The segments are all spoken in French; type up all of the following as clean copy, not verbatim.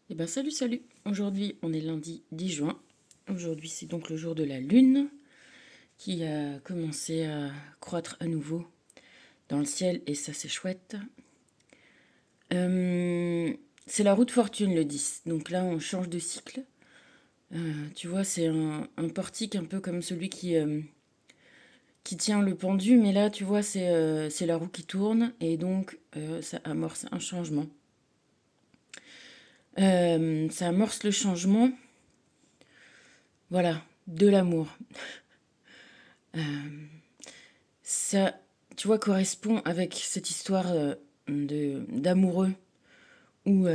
Eh ben salut, salut. Aujourd'hui, on est lundi 10 juin. Aujourd'hui, c'est donc le jour de la lune qui a commencé à croître à nouveau dans le ciel et ça, c'est chouette. Euh, c'est la roue de fortune le 10. Donc là, on change de cycle. Tu vois, c'est un portique un peu comme celui qui tient le pendu, mais là, tu vois, c'est la roue qui tourne et donc ça amorce un changement. Ça amorce le changement, voilà, de l'amour. Ça, tu vois, correspond avec cette histoire d'amoureux où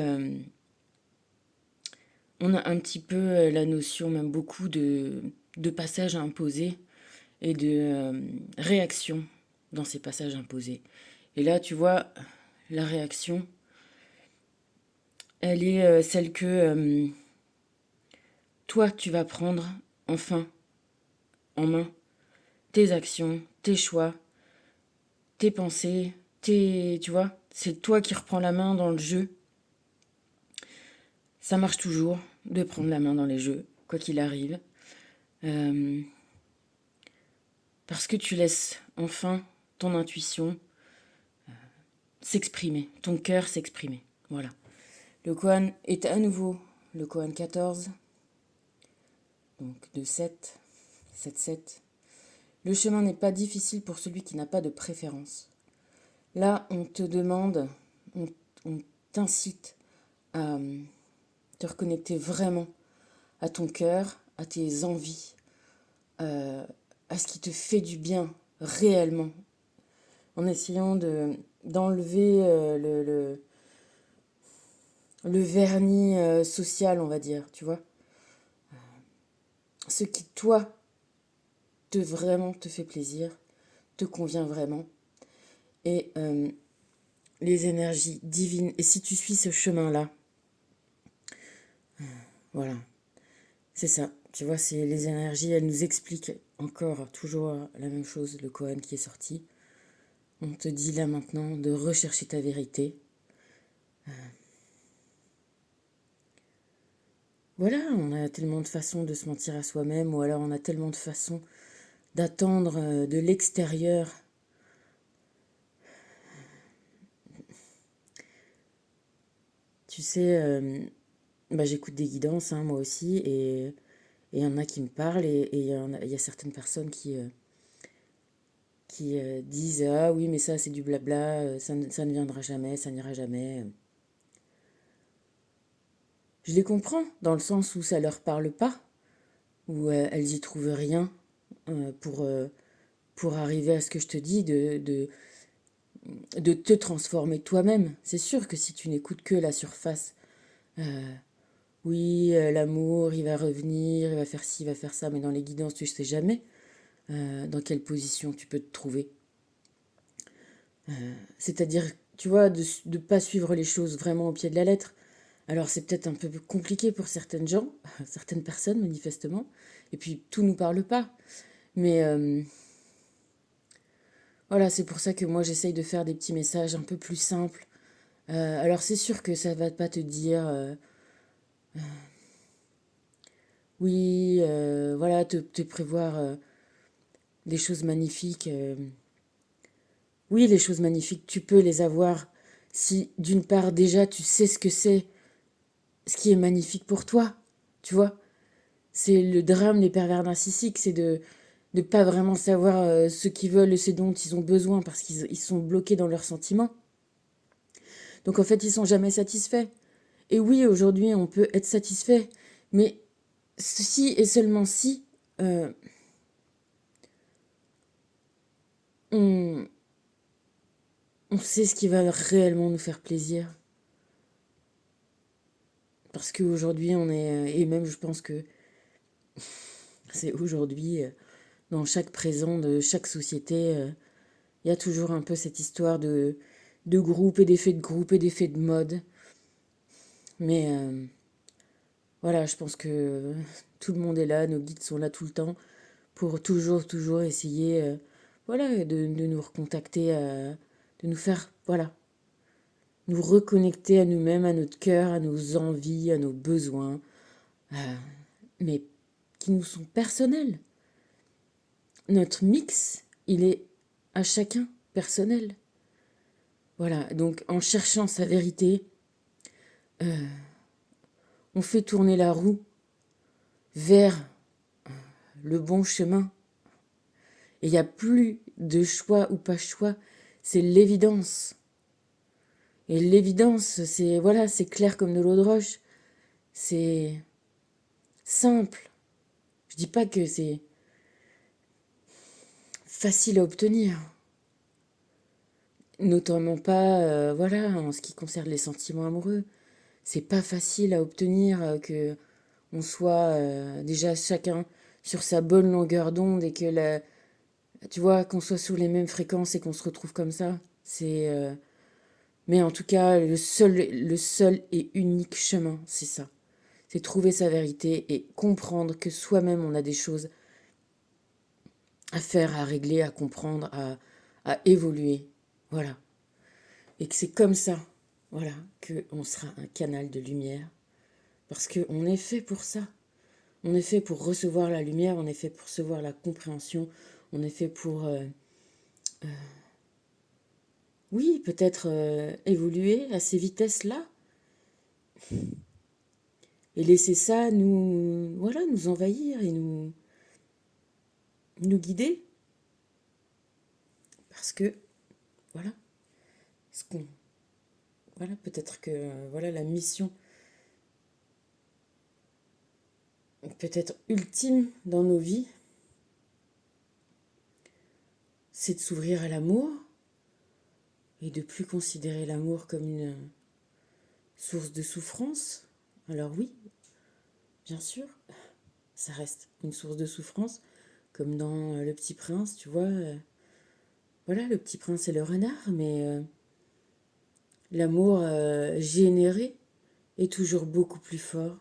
on a un petit peu la notion, même beaucoup, de passage imposé et de réaction dans ces passages imposés. Et là, tu vois, la réaction, elle est celle que toi, tu vas prendre enfin en main tes actions, tes choix, tes pensées, tu vois, c'est toi qui reprends la main dans le jeu. Ça marche toujours de prendre la main dans les jeux, quoi qu'il arrive. Euh, Parce que tu laisses enfin ton intuition s'exprimer, ton cœur s'exprimer. Voilà. Le Koan est à nouveau le Koan 14, donc de 7, 7, 7. Le chemin n'est pas difficile pour celui qui n'a pas de préférence. Là, on te demande, on, on t'incite à te reconnecter vraiment à ton cœur, à tes envies, euh, à ce qui te fait du bien réellement, en essayant d'enlever le vernis social, on va dire, tu vois. Ce qui, toi, vraiment te fait plaisir, te convient vraiment. Et les énergies divines. Et si tu suis ce chemin-là, voilà, c'est ça. Tu vois, c'est les énergies, elles nous expliquent encore, toujours la même chose, le Kohan qui est sorti. On te dit là maintenant de rechercher ta vérité. Voilà, on a tellement de façons de se mentir à soi-même, ou alors on a tellement de façons d'attendre de l'extérieur. Tu sais, bah, j'écoute des guidances, hein, moi aussi, et il y en a qui me parlent, et il y a certaines personnes qui disent ah oui, mais ça c'est du blabla, ça ne viendra jamais, ça n'ira jamais. Je les comprends, dans le sens où ça leur parle pas, où elles y trouvent rien euh, pour, euh, pour arriver à ce que je te dis, de te transformer toi-même. C'est sûr que si tu n'écoutes que la surface, oui, l'amour, il va revenir, il va faire ci, il va faire ça, mais dans les guidances, tu ne sais jamais dans quelle position tu peux te trouver. C'est-à-dire, tu vois, de ne pas suivre les choses vraiment au pied de la lettre. Alors c'est peut-être un peu compliqué pour certaines gens, certaines personnes manifestement, et puis tout nous parle pas. Mais voilà, c'est pour ça que moi j'essaye de faire des petits messages un peu plus simples. Alors c'est sûr que ça va pas te dire oui, voilà, te prévoir des choses magnifiques. Oui, les choses magnifiques, tu peux les avoir si d'une part déjà tu sais ce que c'est, ce qui est magnifique pour toi, tu vois. C'est le drame des pervers narcissiques, c'est de ne pas vraiment savoir ce qu'ils veulent et ce dont ils ont besoin parce qu'ils sont bloqués dans leurs sentiments. Donc en fait, ils sont jamais satisfaits. Et oui, aujourd'hui, on peut être satisfait, mais si et seulement si euh, on, on sait ce qui va réellement nous faire plaisir. Parce qu'aujourd'hui, on est, et même je pense que c'est aujourd'hui, dans chaque présent de chaque société, il y a toujours un peu cette histoire de groupe et d'effet de groupe et d'effet de mode. Mais voilà, je pense que tout le monde est là, nos guides sont là tout le temps pour toujours, toujours essayer voilà, de nous recontacter, de nous faire, voilà, nous reconnecter à nous-mêmes, à notre cœur, à nos envies, à nos besoins, mais qui nous sont personnels. Notre mix, il est à chacun personnel. Voilà, donc en cherchant sa vérité, on fait tourner la roue vers le bon chemin. Et il n'y a plus de choix ou pas choix, c'est l'évidence. Et l'évidence, c'est voilà, c'est clair comme de l'eau de roche. C'est simple. Je dis pas que c'est facile à obtenir. Notamment pas, voilà, en ce qui concerne les sentiments amoureux. C'est pas facile à obtenir que on soit déjà chacun sur sa bonne longueur d'onde et que tu vois, qu'on soit sous les mêmes fréquences et qu'on se retrouve comme ça. Mais en tout cas, le seul et unique chemin, c'est ça. C'est trouver sa vérité et comprendre que soi-même, on a des choses à faire, à régler, à comprendre, à évoluer. Voilà. Et que c'est comme ça, voilà, qu'on sera un canal de lumière. Parce qu'on est fait pour ça. On est fait pour recevoir la lumière, on est fait pour recevoir la compréhension, on est fait pour, oui, peut-être évoluer à ces vitesses-là. Et laisser ça nous, voilà, nous envahir et nous guider. Parce que, voilà, voilà, peut-être que, voilà, la mission peut-être ultime dans nos vies, c'est de s'ouvrir à l'amour et de plus considérer l'amour comme une source de souffrance. Alors oui, bien sûr, ça reste une source de souffrance, comme dans Le Petit Prince, tu vois. Voilà, le Petit Prince et le renard, mais l'amour généré est toujours beaucoup plus fort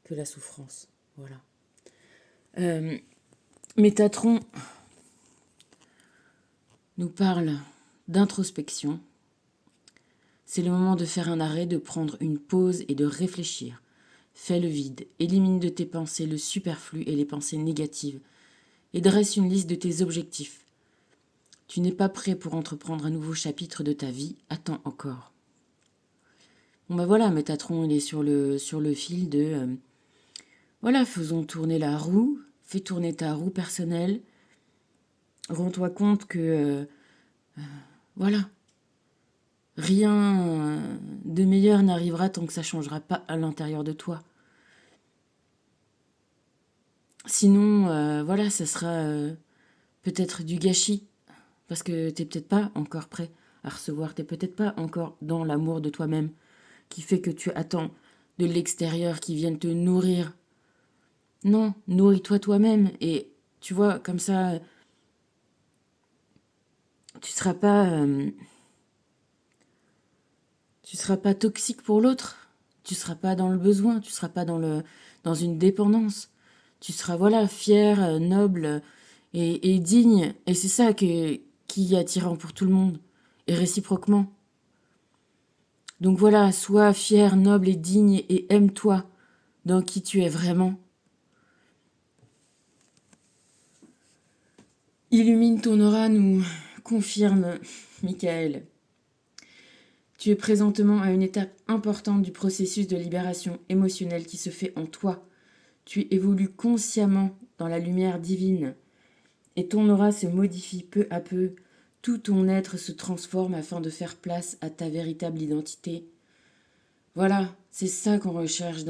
que la souffrance. Voilà. Métatron nous parle d'introspection. C'est le moment de faire un arrêt, de prendre une pause et de réfléchir. Fais le vide, élimine de tes pensées le superflu et les pensées négatives, et dresse une liste de tes objectifs. Tu n'es pas prêt pour entreprendre un nouveau chapitre de ta vie, attends encore. Bon ben voilà, Métatron, il est sur le fil de... voilà, faisons tourner la roue, fais tourner ta roue personnelle, rends-toi compte que... voilà, rien de meilleur n'arrivera tant que ça ne changera pas à l'intérieur de toi. Sinon, voilà, ça sera peut-être du gâchis, parce que t'es peut-être pas encore prêt à recevoir, t'es peut-être pas encore dans l'amour de toi-même, qui fait que tu attends de l'extérieur qui vienne te nourrir. Non, nourris-toi toi-même, et tu vois, comme ça, tu seras pas, tu seras pas toxique pour l'autre, tu seras pas dans le besoin, tu seras pas dans une dépendance. Tu seras, voilà, fier, noble et digne. Et c'est ça qui est attirant pour tout le monde. Et réciproquement. Donc voilà, sois fier, noble et digne et aime-toi dans qui tu es vraiment. Illumine ton aura, nous confirme Michael. Tu es présentement à une étape importante du processus de libération émotionnelle qui se fait en toi. Tu évolues consciemment dans la lumière divine et ton aura se modifie peu à peu. Tout ton être se transforme afin de faire place à ta véritable identité. Voilà, c'est ça qu'on recherche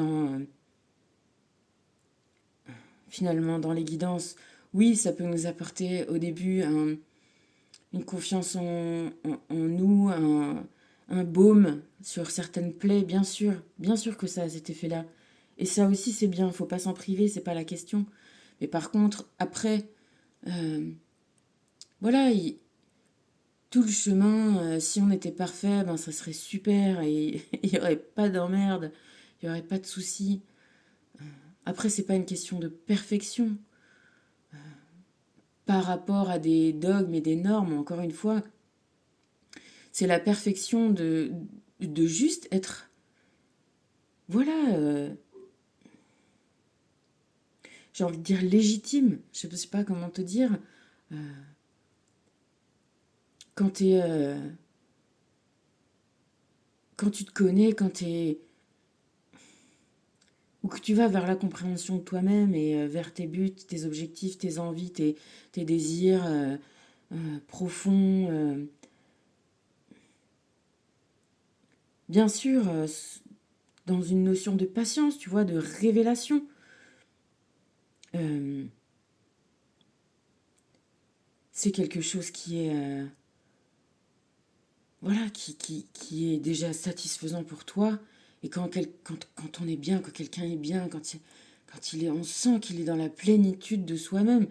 finalement dans les guidances. Oui, ça peut nous apporter au début une confiance en nous, un baume sur certaines plaies, bien sûr que ça a cet effet-là. Et ça aussi c'est bien, faut pas s'en priver, c'est pas la question. Mais par contre, après, voilà, tout le chemin, si on était parfait, ben ça serait super et il n'y aurait pas d'emmerde, il n'y aurait pas de soucis. Après, c'est pas une question de perfection par rapport à des dogmes et des normes, encore une fois. C'est la perfection de juste être, voilà, j'ai envie de dire légitime, je sais pas comment te dire, euh, quand t'es, quand tu te connais, quand t'es, ou que tu vas vers la compréhension de toi-même et vers tes buts, tes objectifs, tes envies, tes désirs profonds. Bien sûr, dans une notion de patience, tu vois, de révélation. Euh, c'est quelque chose qui est, voilà, qui est déjà satisfaisant pour toi. Et quand on est bien, quand quelqu'un est bien, quand il est, on sent qu'il est dans la plénitude de soi-même.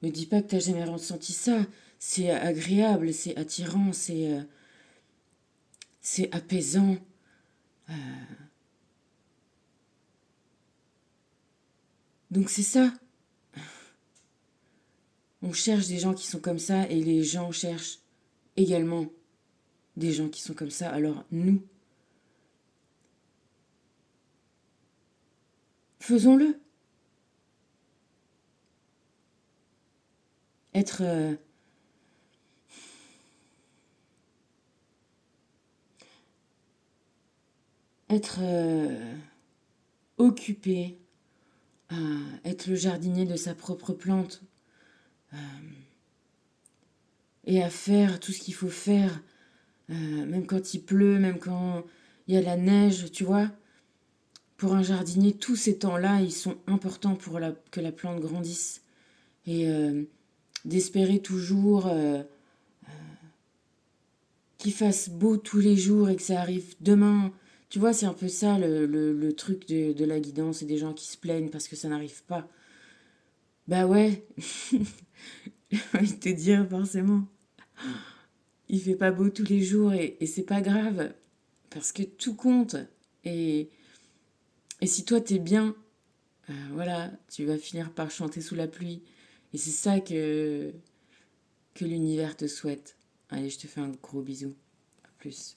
Ne dis pas que tu n'as jamais ressenti ça. C'est agréable, c'est attirant, c'est apaisant. Donc c'est ça. On cherche des gens qui sont comme ça et les gens cherchent également des gens qui sont comme ça. Alors nous, faisons-le. Être, être occupé à être le jardinier de sa propre plante et à faire tout ce qu'il faut faire, même quand il pleut, même quand il y a la neige, tu vois. Pour un jardinier, tous ces temps-là, ils sont importants pour que la plante grandisse. Et d'espérer toujours qu'il fasse beau tous les jours et que ça arrive demain. Tu vois, c'est un peu ça le truc de la guidance et des gens qui se plaignent parce que ça n'arrive pas. Bah ouais, j'ai envie de te dire forcément. Il fait pas beau tous les jours et c'est pas grave parce que tout compte. Et, et si toi t'es bien, voilà, tu vas finir par chanter sous la pluie. Et c'est ça que l'univers te souhaite. Allez, je te fais un gros bisou. À plus.